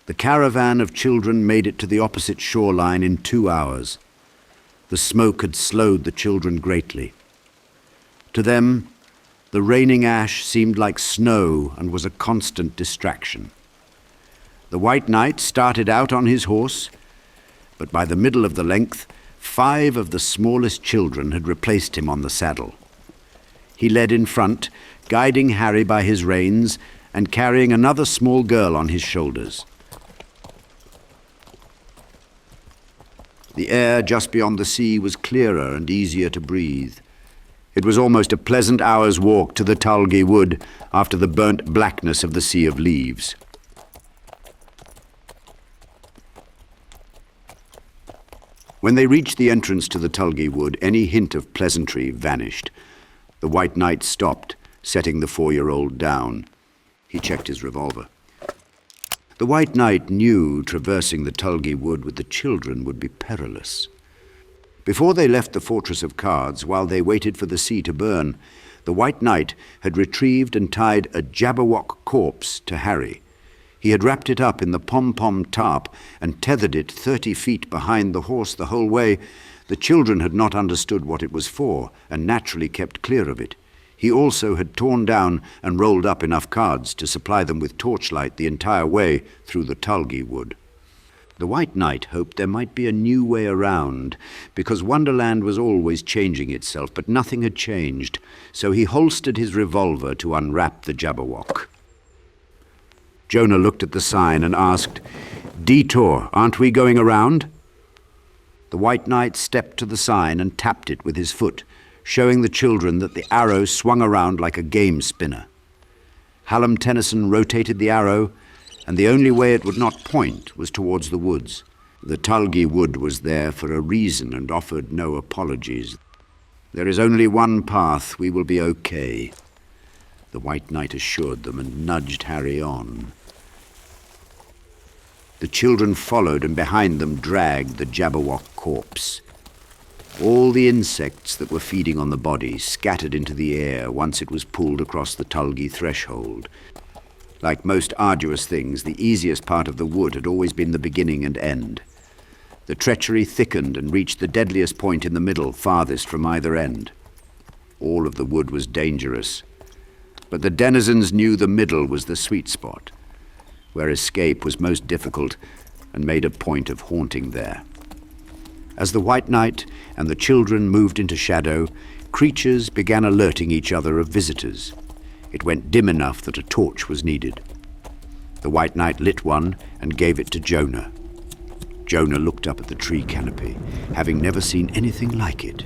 The Caravan of Children made it to the opposite shoreline in 2 hours. The smoke had slowed the children greatly. To them, the raining ash seemed like snow and was a constant distraction. The White Knight started out on his horse, but by the middle of the length, 5 of the smallest children had replaced him on the saddle. He led in front, guiding Harry by his reins and carrying another small girl on his shoulders. The air just beyond the sea was clearer and easier to breathe. It was almost a pleasant hour's walk to the Tulgey Wood after the burnt blackness of the Sea of Leaves. When they reached the entrance to the Tulgey Wood, any hint of pleasantry vanished. The White Knight stopped, setting the 4-year-old down. He checked his revolver. The White Knight knew traversing the Tulgey Wood with the children would be perilous. Before they left the Fortress of Cards, while they waited for the sea to burn, the White Knight had retrieved and tied a Jabberwock corpse to Harry. He had wrapped it up in the pom-pom tarp and tethered it 30 feet behind the horse the whole way. The children had not understood what it was for and naturally kept clear of it. He also had torn down and rolled up enough cards to supply them with torchlight the entire way through the Tulgey Wood. The White Knight hoped there might be a new way around, because Wonderland was always changing itself, but nothing had changed, so he holstered his revolver to unwrap the Jabberwock. Jonah looked at the sign and asked, "Detour, aren't we going around?" The White Knight stepped to the sign and tapped it with his foot, showing the children that the arrow swung around like a game spinner. Hallam Tennyson rotated the arrow, and the only way it would not point was towards the woods. The Tulgey Wood was there for a reason and offered no apologies. "There is only one path. We will be okay," the White Knight assured them and nudged Harry on. The children followed, and behind them dragged the Jabberwock corpse. All the insects that were feeding on the body scattered into the air once it was pulled across the Tulgey threshold. Like most arduous things, the easiest part of the wood had always been the beginning and end. The treachery thickened and reached the deadliest point in the middle, farthest from either end. All of the wood was dangerous, but the denizens knew the middle was the sweet spot, where escape was most difficult, and made a point of haunting there. As the White Knight and the children moved into shadow, creatures began alerting each other of visitors. It went dim enough that a torch was needed. The White Knight lit one and gave it to Jonah. Jonah looked up at the tree canopy, having never seen anything like it.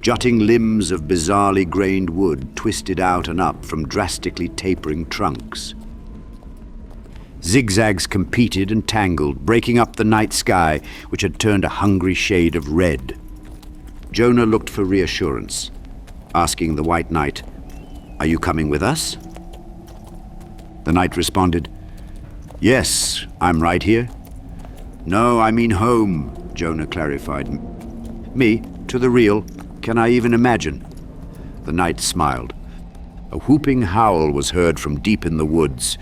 Jutting limbs of bizarrely grained wood twisted out and up from drastically tapering trunks. Zigzags competed and tangled, breaking up the night sky, which had turned a hungry shade of red. Jonah looked for reassurance, asking the White Knight, "Are you coming with us?" The knight responded, "Yes, I'm right here." "No, I mean home," Jonah clarified. "Me, to the real. Can I even imagine?" The knight smiled. A whooping howl was heard from deep in the woods.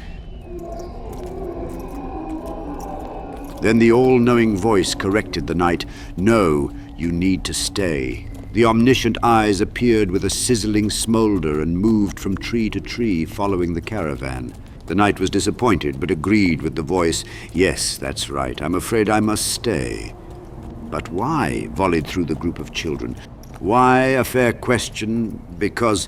Then the all-knowing voice corrected the knight. "No, you need to stay." The omniscient eyes appeared with a sizzling smolder and moved from tree to tree, following the caravan. The knight was disappointed, but agreed with the voice. "Yes, that's right. I'm afraid I must stay." "But why?" volleyed through the group of children. "Why? A fair question. Because—"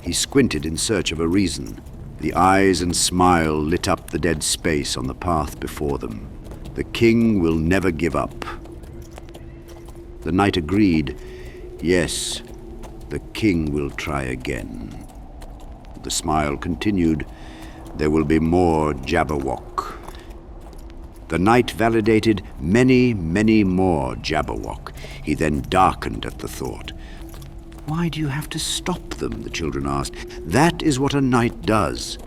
He squinted in search of a reason. The eyes and smile lit up the dead space on the path before them. "The king will never give up." The knight agreed. "Yes, the king will try again." The smile continued. "There will be more Jabberwock." The knight validated many, many more Jabberwock. He then darkened at the thought. "Why do you have to stop them?" the children asked. "That is what a knight does."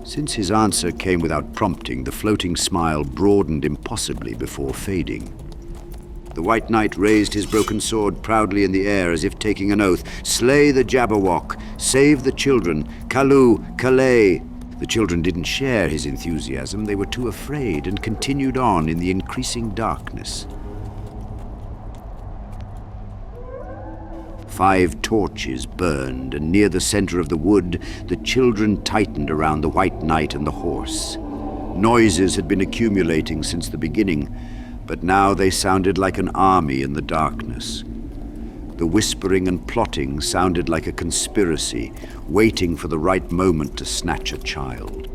Since his answer came without prompting, the floating smile broadened impossibly before fading. The White Knight raised his broken sword proudly in the air as if taking an oath. "Slay the Jabberwock, save the children, Kalu, Kalay." The children didn't share his enthusiasm. They were too afraid and continued on in the increasing darkness. 5 torches burned, and near the center of the wood, the children tightened around the White Knight and the horse. Noises had been accumulating since the beginning, but now they sounded like an army in the darkness. The whispering and plotting sounded like a conspiracy, waiting for the right moment to snatch a child.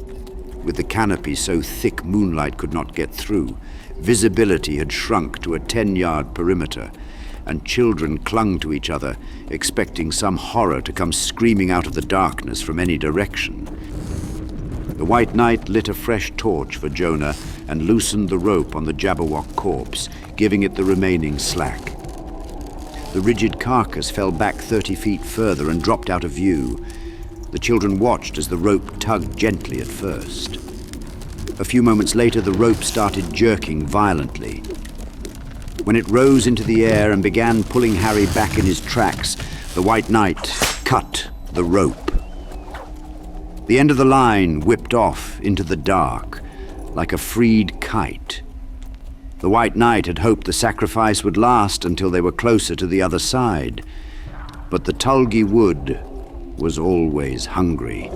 With the canopy so thick moonlight could not get through, visibility had shrunk to a 10-yard perimeter, and children clung to each other, expecting some horror to come screaming out of the darkness from any direction. The White Knight lit a fresh torch for Jonah and loosened the rope on the Jabberwock corpse, giving it the remaining slack. The rigid carcass fell back 30 feet further and dropped out of view. The children watched as the rope tugged gently at first. A few moments later, the rope started jerking violently. When it rose into the air and began pulling Harry back in his tracks, the White Knight cut the rope. The end of the line whipped off into the dark, like a freed kite. The White Knight had hoped the sacrifice would last until they were closer to the other side. But the Tulgey Wood was always hungry.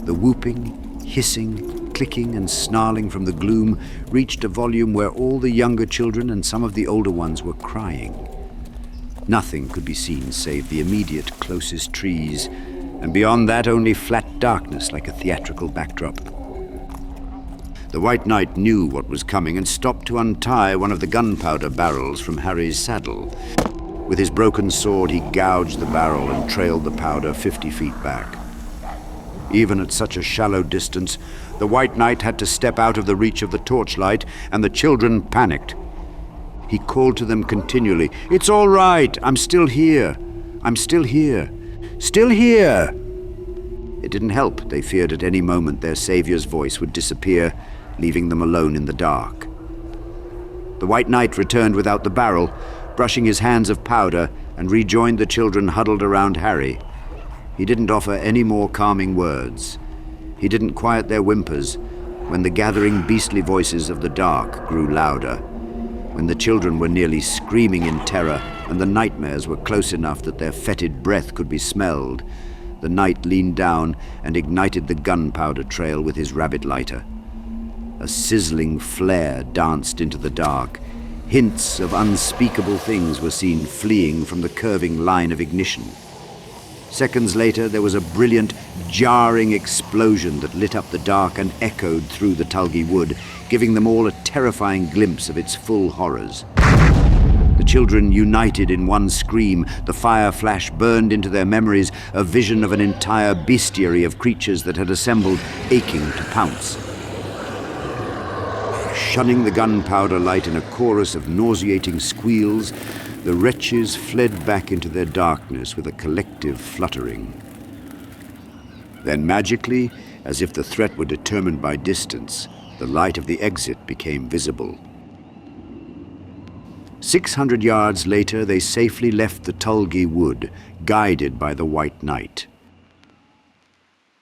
The whooping, hissing, clicking and snarling from the gloom reached a volume where all the younger children and some of the older ones were crying. Nothing could be seen save the immediate closest trees, and beyond that only flat darkness like a theatrical backdrop. The White Knight knew what was coming and stopped to untie one of the gunpowder barrels from Harry's saddle. With his broken sword, he gouged the barrel and trailed the powder 50 feet back. Even at such a shallow distance, the White Knight had to step out of the reach of the torchlight, and the children panicked. He called to them continually, "It's all right, I'm still here. I'm still here. Still here!" It didn't help. They feared at any moment their savior's voice would disappear, leaving them alone in the dark. The White Knight returned without the barrel, brushing his hands of powder, and rejoined the children huddled around Harry. He didn't offer any more calming words. He didn't quiet their whimpers when the gathering beastly voices of the dark grew louder, when the children were nearly screaming in terror and the nightmares were close enough that their fetid breath could be smelled. The knight leaned down and ignited the gunpowder trail with his rabbit lighter. A sizzling flare danced into the dark. Hints of unspeakable things were seen fleeing from the curving line of ignition. Seconds later, there was a brilliant, jarring explosion that lit up the dark and echoed through the Tulgey Wood, giving them all a terrifying glimpse of its full horrors. The children united in one scream. The fire flash burned into their memories a vision of an entire bestiary of creatures that had assembled, aching to pounce. Shunning the gunpowder light in a chorus of nauseating squeals, the wretches fled back into their darkness with a collective fluttering. Then magically, as if the threat were determined by distance, the light of the exit became visible. 600 yards later, they safely left the Tulgey Wood, guided by the White Knight.